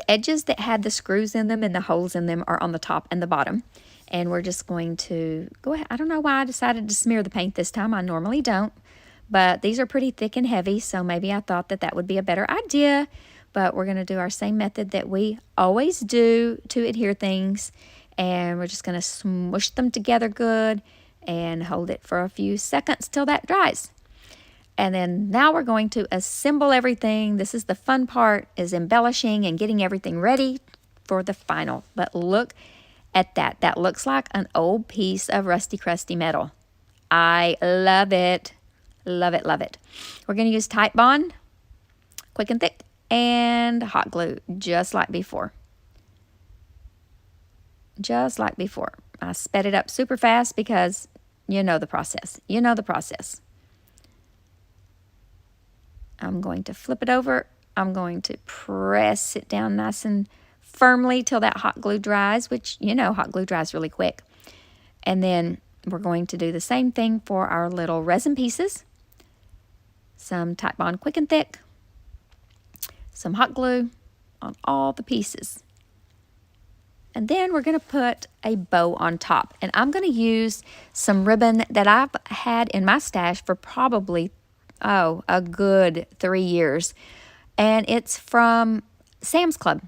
Speaker 1: edges that had the screws in them and the holes in them are on the top and the bottom. And we're just going to go ahead. I don't know why I decided to smear the paint this time. I normally don't. But these are pretty thick and heavy, so maybe I thought that would be a better idea. But we're going to do our same method that we always do to adhere things. And we're just going to smush them together good and hold it for a few seconds till that dries. And then now we're going to assemble everything. This is the fun part, is embellishing and getting everything ready for the final. But look at that. That looks like an old piece of rusty crusty metal. I love it. Love it, love it. We're going to use Type Bond, quick and thick, and hot glue, just like before. Just like before. I sped it up super fast because you know the process. You know the process. I'm going to flip it over. I'm going to press it down nice and firmly till that hot glue dries, which, you know, hot glue dries really quick. And then we're going to do the same thing for our little resin pieces. Some Type Bond quick and thick. Some hot glue on all the pieces. And then we're going to put a bow on top. And I'm going to use some ribbon that I've had in my stash for probably, a good 3 years. And it's from Sam's Club.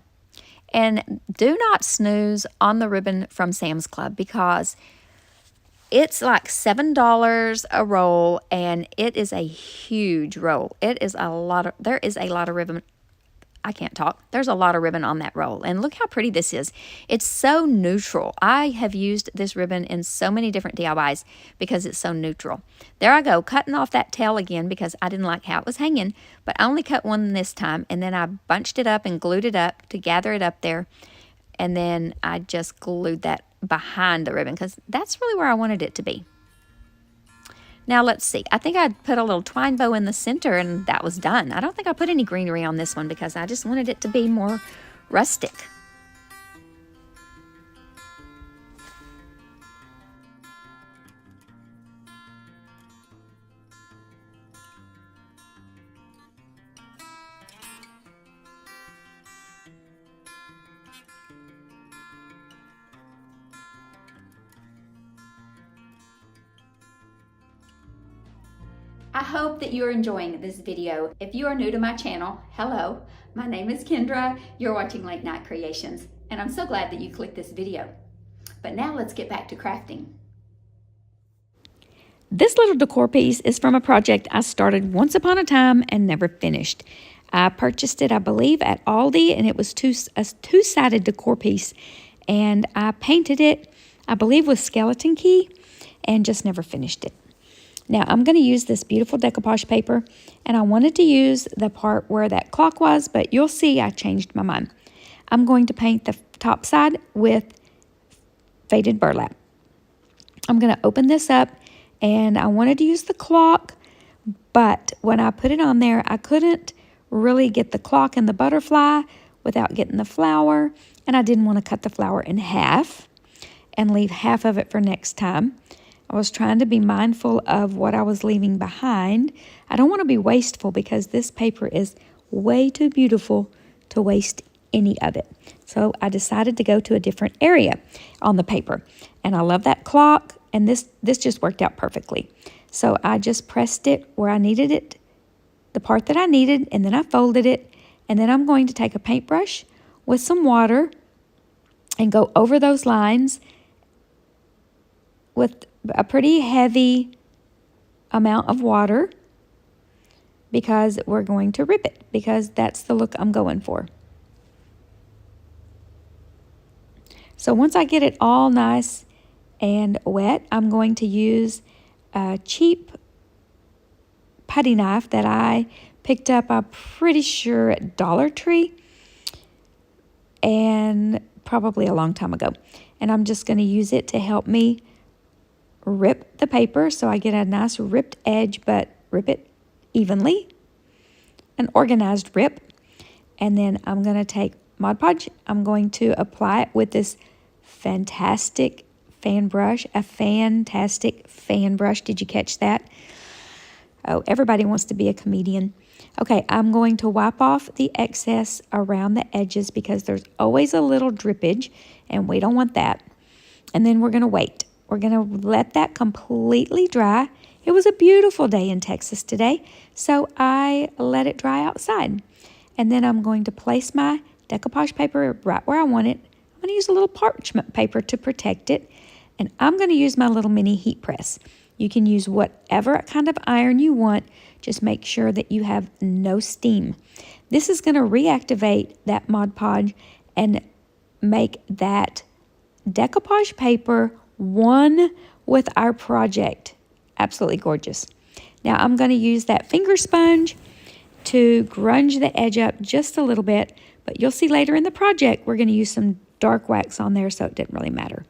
Speaker 1: And do not snooze on the ribbon from Sam's Club because it's like $7 a roll, and it is a huge roll. There is a lot of ribbon. I can't talk. There's a lot of ribbon on that roll. And look how pretty this is. It's so neutral. I have used this ribbon in so many different DIYs because it's so neutral. There I go, cutting off that tail again because I didn't like how it was hanging, but I only cut one this time, and then I bunched it up and glued it up to gather it up there. And then I just glued that behind the ribbon because that's really where I wanted it to be. Now let's see. I think I put a little twine bow in the center and that was done. I don't think I put any greenery on this one because I just wanted it to be more rustic. I hope that you're enjoying this video. If you are new to my channel, hello, my name is Kendra. You're watching Late Night Creations, and I'm so glad that you clicked this video. But now let's get back to crafting. This little decor piece is from a project I started once upon a time and never finished. I purchased it, I believe, at Aldi, and it was a two-sided decor piece. And I painted it, I believe, with skeleton key and just never finished it. Now, I'm going to use this beautiful decoupage paper, and I wanted to use the part where that clock was, but you'll see I changed my mind. I'm going to paint the top side with faded burlap. I'm going to open this up, and I wanted to use the clock, but when I put it on there, I couldn't really get the clock and the butterfly
Speaker 2: without getting the flower, and I didn't want to cut the flower in half and leave half of it for next time. I was trying to be mindful of what I was leaving behind. I don't want to be wasteful because this paper is way too beautiful to waste any of it. So I decided to go to a different area on the paper. And I love that clock, and this just worked out perfectly. So I just pressed it where I needed it, the part that I needed, and then I folded it. And then I'm going to take a paintbrush with some water and go over those lines with a pretty heavy amount of water because we're going to rip it, because that's the look I'm going for. So once I get it all nice and wet, I'm going to use a cheap putty knife that I picked up, I'm pretty sure, at Dollar Tree, and probably a long time ago. And I'm just going to use it to help me rip the paper so I get a nice ripped edge, but rip it evenly, an organized rip. And then I'm going to take Mod Podge. I'm going to apply it with this fantastic fan brush, a fantastic fan brush. Did you catch that? Oh, everybody wants to be a comedian. Okay, I'm going to wipe off the excess around the edges because there's always a little drippage, and we don't want that. And then we're going to wait. We're going to let that completely dry. It was a beautiful day in Texas today, so I let it dry outside. And then I'm going to place my decoupage paper right where I want it. I'm going to use a little parchment paper to protect it, and I'm going to use my little mini heat press. You can use whatever kind of iron you want. Just make sure that you have no steam. This is going to reactivate that Mod Podge and make that decoupage paper one with our project. Absolutely gorgeous. Now I'm going to use that finger sponge to grunge the edge up just a little bit, but you'll see later in the project we're going to use some dark wax on there, so it didn't really matter.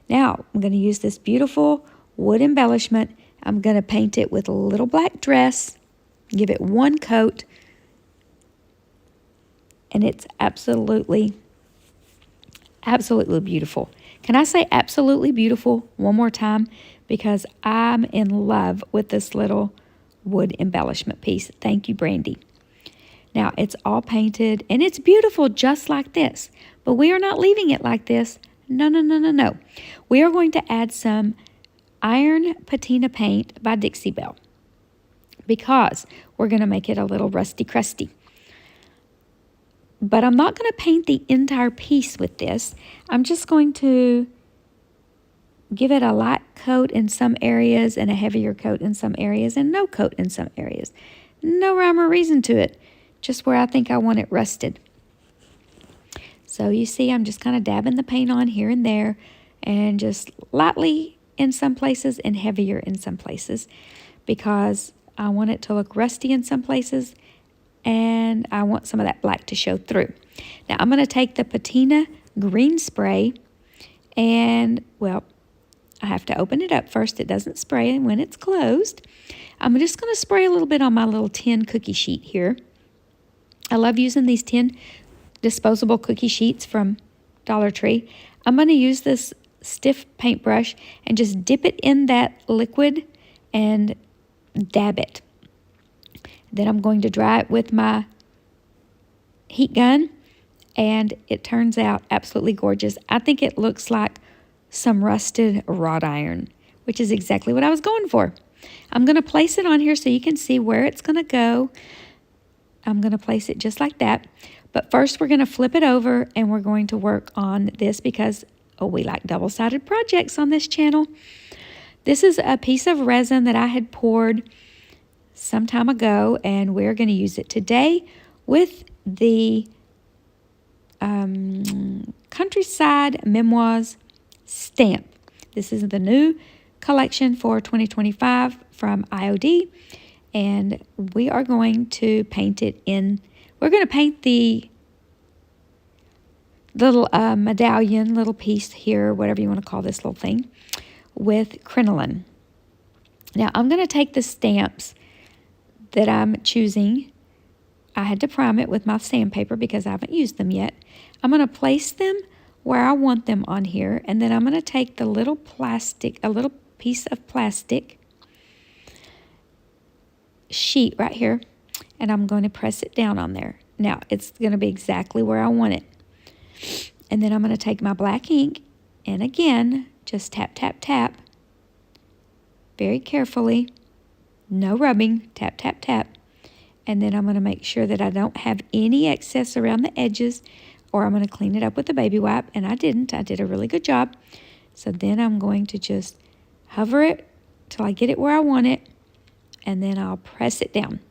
Speaker 2: Now I'm going to use this beautiful wood embellishment. I'm going to paint it with a little black dress, give it one coat, and it's absolutely beautiful. Can I say absolutely beautiful one more time? Because I'm in love with this little wood embellishment piece. Thank you, Brandy. Now it's all painted and it's beautiful just like this, but we are not leaving it like this. No, no, no, no, no. We are going to add some iron patina paint by Dixie Belle because we're going to make it a little rusty crusty. But I'm not going to paint the entire piece with this. I'm just going to give it a light coat in some areas and a heavier coat in some areas and no coat in some areas. No rhyme or reason to it, just where I think I want it rusted. So you see I'm just kind of dabbing the paint on here and there and just lightly in some places and heavier in some places because I want it to look rusty in some places and I want some of that black to show through. Now I'm going to take the patina green spray and, well, I have to open it up first. It doesn't spray when it's closed. I'm just going to spray a little bit on my little tin cookie sheet here. I love using these tin disposable cookie sheets from Dollar Tree. I'm going to use this stiff paintbrush and just dip it in that liquid and dab it. Then I'm going to dry it with my heat gun, and it turns out absolutely gorgeous. I think it looks like some rusted wrought iron, which is exactly what I was going for. I'm going to place it on here so you can see where it's going to go. I'm going to place it just like that. But first we're going to flip it over and we're going to work on this because, oh, we like double-sided projects on this channel. This is a piece of resin that I had poured some time ago, and we're going to use it today with the Countryside Memoirs stamp. This is the new collection for 2025 from IOD, and we are going to paint it in. We're going to paint the little medallion, little piece here, whatever you want to call this little thing, with crinoline. Now I'm going to take the stamps that I'm choosing. I had to prime it with my sandpaper because I haven't used them yet. I'm going to place them where I want them on here, and then I'm going to take the little plastic, a little piece of plastic sheet right here, and I'm going to press it down on there. Now, it's going to be exactly where I want it. And then I'm going to take my black ink, and again, just tap, tap, tap, very carefully, no rubbing, tap, tap, tap. And then I'm going to make sure that I don't have any excess around the edges, or I'm going to clean it up with a baby wipe, and I didn't. I did a really good job. So then I'm going to just hover it till I get it where I want it, and then I'll press it down.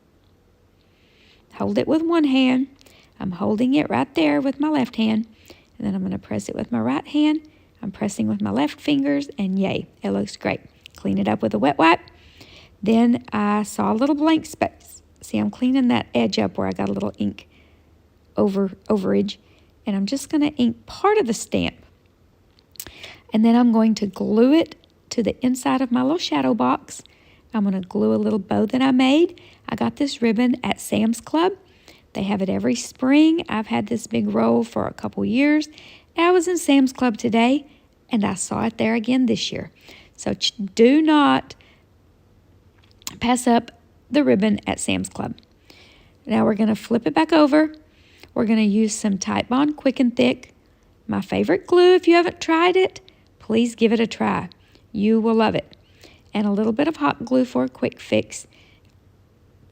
Speaker 2: Hold it with one hand. I'm holding it right there with my left hand, and then I'm going to press it with my right hand. I'm pressing with my left fingers, and yay, it looks great. Clean it up with a wet wipe. Then I saw a little blank space. See, I'm cleaning that edge up where I got a little ink overage, and I'm just going to ink part of the stamp. And then I'm going to glue it to the inside of my little shadow box. I'm going to glue a little bow that I made. I got this ribbon at Sam's Club. They have it every spring. I've had this big roll for a couple years. I was in Sam's Club today, and I saw it there again this year. So do not pass up the ribbon at Sam's Club. Now we're going to flip it back over. We're going to use some Tite Bond Quick and Thick. My favorite glue. If you haven't tried it, please give it a try. You will love it. And a little bit of hot glue for a quick fix.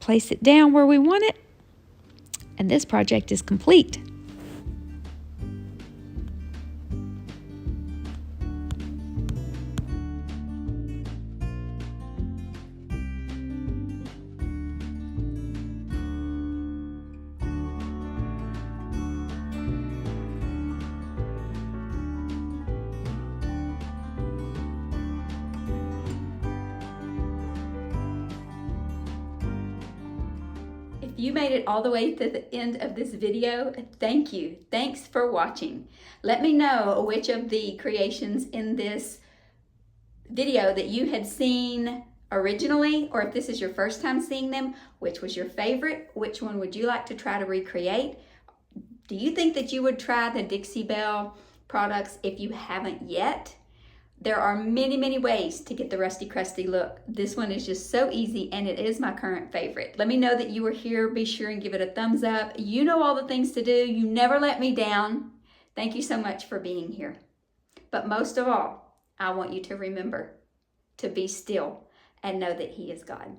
Speaker 2: Place it down where we want it, and this project is complete.
Speaker 1: If you made it all the way to the end of this video, thank you. Thanks for watching. Let me know which of the creations in this video that you had seen originally, or if this is your first time seeing them, which was your favorite? Which one would you like to try to recreate? Do you think that you would try the Dixie Belle products if you haven't yet? There are many, many ways to get the Rusty Crusty look. This one is just so easy, and it is my current favorite. Let me know that you were here. Be sure and give it a thumbs up. You know all the things to do. You never let me down. Thank you so much for being here. But most of all, I want you to remember to be still and know that He is God.